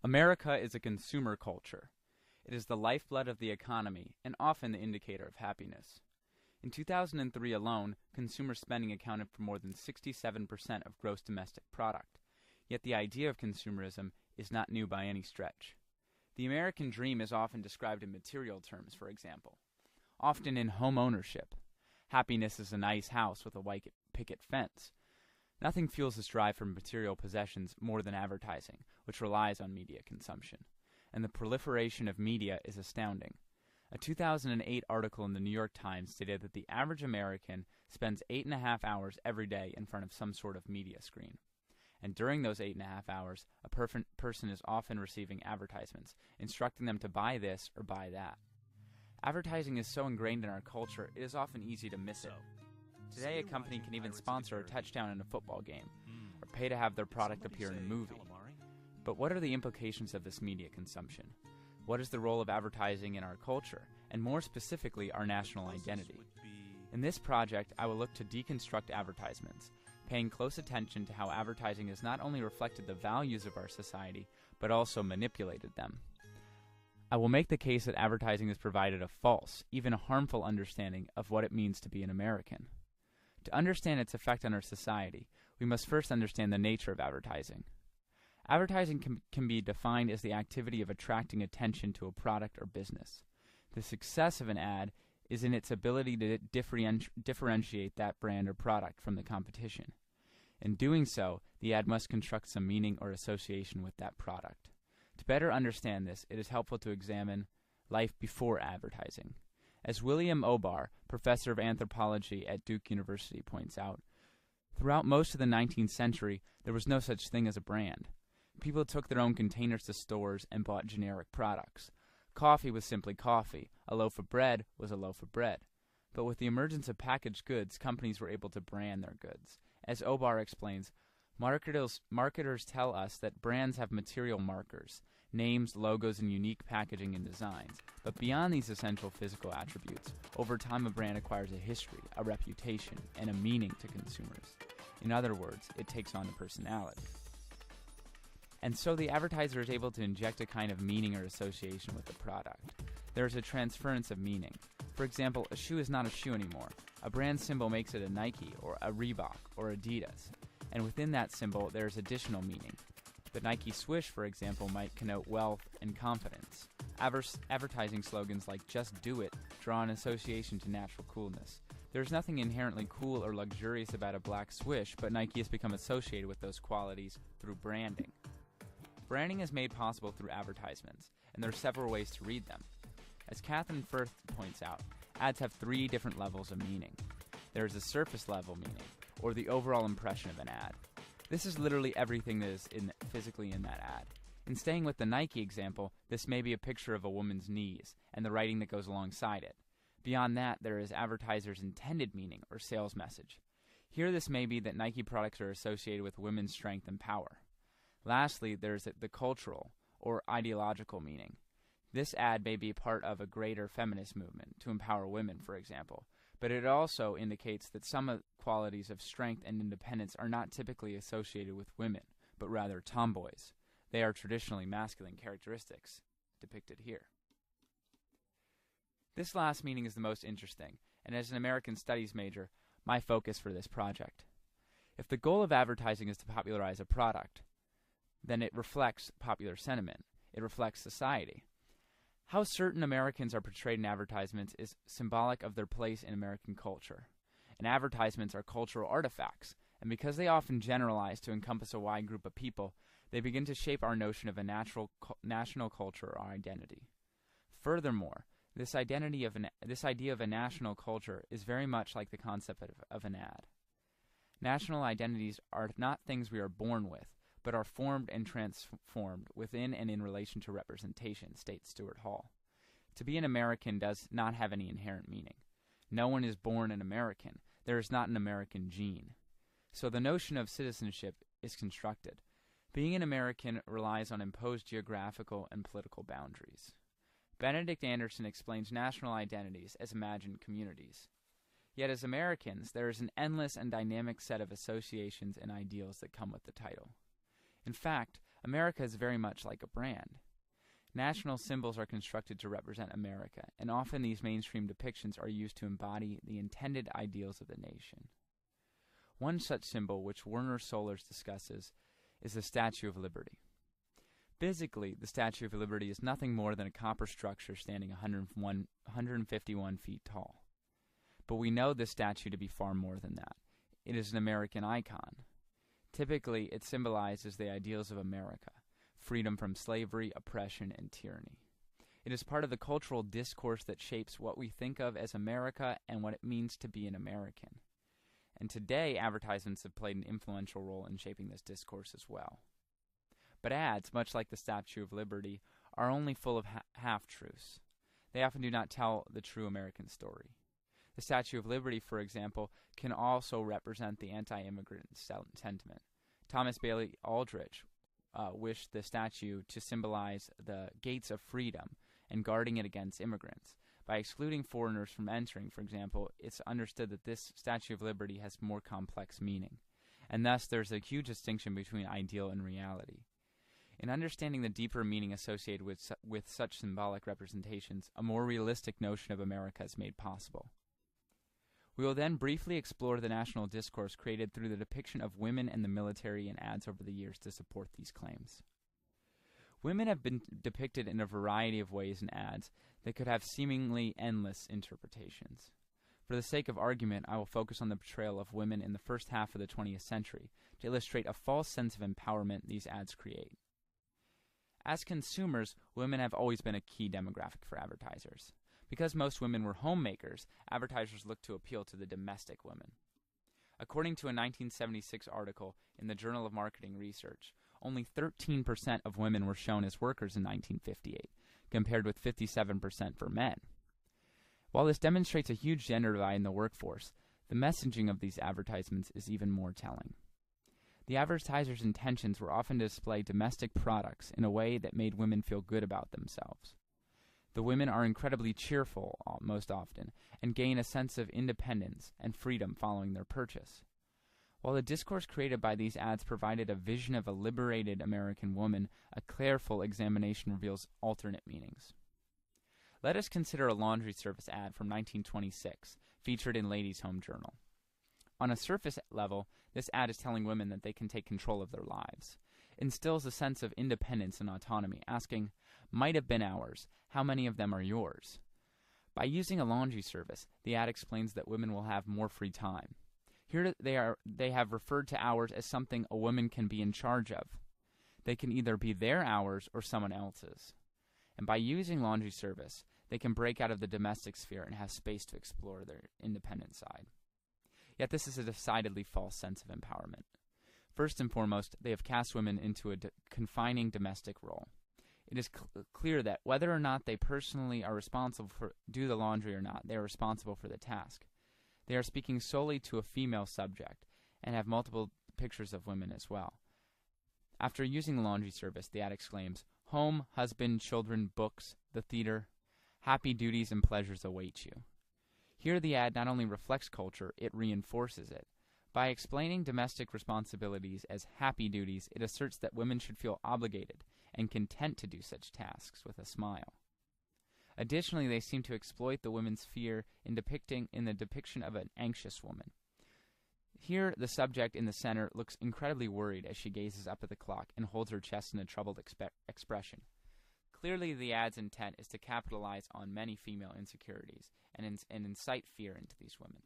America is a consumer culture. It is the lifeblood of the economy and often the indicator of happiness. In 2003 alone, consumer spending accounted for more than 67% of gross domestic product. Yet the idea of consumerism is not new by any stretch. The American dream is often described in material terms, for example, often in home ownership. Happiness is a nice house with a white picket fence. Nothing fuels this drive for material possessions more than advertising, which relies on media consumption. And the proliferation of media is astounding. A 2008 article in the New York Times stated that the average American spends 8.5 hours every day in front of some sort of media screen. And during those 8.5 hours, a person is often receiving advertisements, instructing them to buy this or buy that. Advertising is so ingrained in our culture, it is often easy to miss it. Today, a company can even sponsor a touchdown in a football game, or pay to have their product appear in a movie. But what are the implications of this media consumption? What is the role of advertising in our culture, and more specifically, our national identity? In this project, I will look to deconstruct advertisements, paying close attention to how advertising has not only reflected the values of our society, but also manipulated them. I will make the case that advertising has provided a false, even a harmful understanding of what it means to be an American. To understand its effect on our society, we must first understand the nature of advertising. Advertising can be defined as the activity of attracting attention to a product or business. The success of an ad is in its ability to differentiate that brand or product from the competition. In doing so, the ad must construct some meaning or association with that product. To better understand this, it is helpful to examine life before advertising. As William Obar, professor of anthropology at Duke University, points out, throughout most of the 19th century, there was no such thing as a brand. People took their own containers to stores and bought generic products. Coffee was simply coffee. A loaf of bread was a loaf of bread. But with the emergence of packaged goods, companies were able to brand their goods. As Obar explains, marketers tell us that brands have material markers, names, logos, and unique packaging and designs. But beyond these essential physical attributes, over time a brand acquires a history, a reputation, and a meaning to consumers. In other words, it takes on a personality. And so the advertiser is able to inject a kind of meaning or association with the product. There is a transference of meaning. For example, a shoe is not a shoe anymore. A brand symbol makes it a Nike or a Reebok or Adidas. And within that symbol, there is additional meaning. The Nike swoosh, for example, might connote wealth and confidence. Advertising slogans like "Just Do It" draw an association to natural coolness. There is nothing inherently cool or luxurious about a black swoosh, but Nike has become associated with those qualities through branding. Branding is made possible through advertisements, and there are several ways to read them. As Catherine Firth points out, ads have 3 different levels of meaning. There is a surface level meaning, or the overall impression of an ad. This is literally everything that is physically in that ad. In staying with the Nike example, this may be a picture of a woman's knees, and the writing that goes alongside it. Beyond that, there is advertiser's intended meaning, or sales message. Here this may be that Nike products are associated with women's strength and power. Lastly, there is the cultural or ideological meaning. This ad may be part of a greater feminist movement to empower women, for example, but it also indicates that some qualities of strength and independence are not typically associated with women, but rather tomboys. They are traditionally masculine characteristics, depicted here. This last meaning is the most interesting, and as an American Studies major, my focus for this project. If the goal of advertising is to popularize a product, then it reflects popular sentiment. It reflects society. How certain Americans are portrayed in advertisements is symbolic of their place in American culture. And advertisements are cultural artifacts, and because they often generalize to encompass a wide group of people, they begin to shape our notion of a national culture or identity. Furthermore, this idea of a national culture is very much like the concept of an ad. National identities are not things we are born with, but are formed and transformed within and in relation to representation, states Stuart Hall. To be an American does not have any inherent meaning. No one is born an American. There is not an American gene. So the notion of citizenship is constructed. Being an American relies on imposed geographical and political boundaries. Benedict Anderson explains national identities as imagined communities. Yet as Americans, there is an endless and dynamic set of associations and ideals that come with the title. In fact, America is very much like a brand. National symbols are constructed to represent America, and often these mainstream depictions are used to embody the intended ideals of the nation. One such symbol, which Werner Solers discusses, is the Statue of Liberty. Physically, the Statue of Liberty is nothing more than a copper structure standing 151 feet tall. But we know this statue to be far more than that. It is an American icon. Typically, it symbolizes the ideals of America: freedom from slavery, oppression, and tyranny. It is part of the cultural discourse that shapes what we think of as America and what it means to be an American. And today, advertisements have played an influential role in shaping this discourse as well. But ads, much like the Statue of Liberty, are only full of half-truths. They often do not tell the true American story. The Statue of Liberty, for example, can also represent the anti-immigrant sentiment. Thomas Bailey Aldrich wished the statue to symbolize the gates of freedom and guarding it against immigrants. By excluding foreigners from entering, for example, it's understood that this Statue of Liberty has more complex meaning, and thus there's a huge distinction between ideal and reality. In understanding the deeper meaning associated with such symbolic representations, a more realistic notion of America is made possible. We will then briefly explore the national discourse created through the depiction of women and the military in ads over the years to support these claims. Women have been depicted in a variety of ways in ads that could have seemingly endless interpretations. For the sake of argument, I will focus on the portrayal of women in the first half of the 20th century to illustrate a false sense of empowerment these ads create. As consumers, women have always been a key demographic for advertisers. Because most women were homemakers, advertisers looked to appeal to the domestic women. According to a 1976 article in the Journal of Marketing Research, only 13% of women were shown as workers in 1958, compared with 57% for men. While this demonstrates a huge gender divide in the workforce, the messaging of these advertisements is even more telling. The advertisers' intentions were often to display domestic products in a way that made women feel good about themselves. The women are incredibly cheerful most often and gain a sense of independence and freedom following their purchase. While the discourse created by these ads provided a vision of a liberated American woman, a careful examination reveals alternate meanings. Let us consider a laundry service ad from 1926, featured in Ladies' Home Journal. On a surface level, this ad is telling women that they can take control of their lives. It instills a sense of independence and autonomy, asking, "Might have been ours. How many of them are yours?" By using a laundry service, the ad explains that women will have more free time. Here they have referred to hours as something a woman can be in charge of. They can either be their hours or someone else's. And by using laundry service, they can break out of the domestic sphere and have space to explore their independent side. Yet this is a decidedly false sense of empowerment. First and foremost, they have cast women into a confining domestic role. It is clear that whether or not they personally are responsible for do the laundry or not, they are responsible for the task. They are speaking solely to a female subject and have multiple pictures of women as well. After using the laundry service, the ad exclaims, "Home, husband, children, books, the theater, happy duties and pleasures await you." Here the ad not only reflects culture, it reinforces it. By explaining domestic responsibilities as happy duties, it asserts that women should feel obligated and content to do such tasks with a smile. Additionally, they seem to exploit the women's fear in the depiction of an anxious woman. Here, the subject in the center looks incredibly worried as she gazes up at the clock and holds her chest in a troubled expression. Clearly, the ad's intent is to capitalize on many female insecurities and incite fear into these women.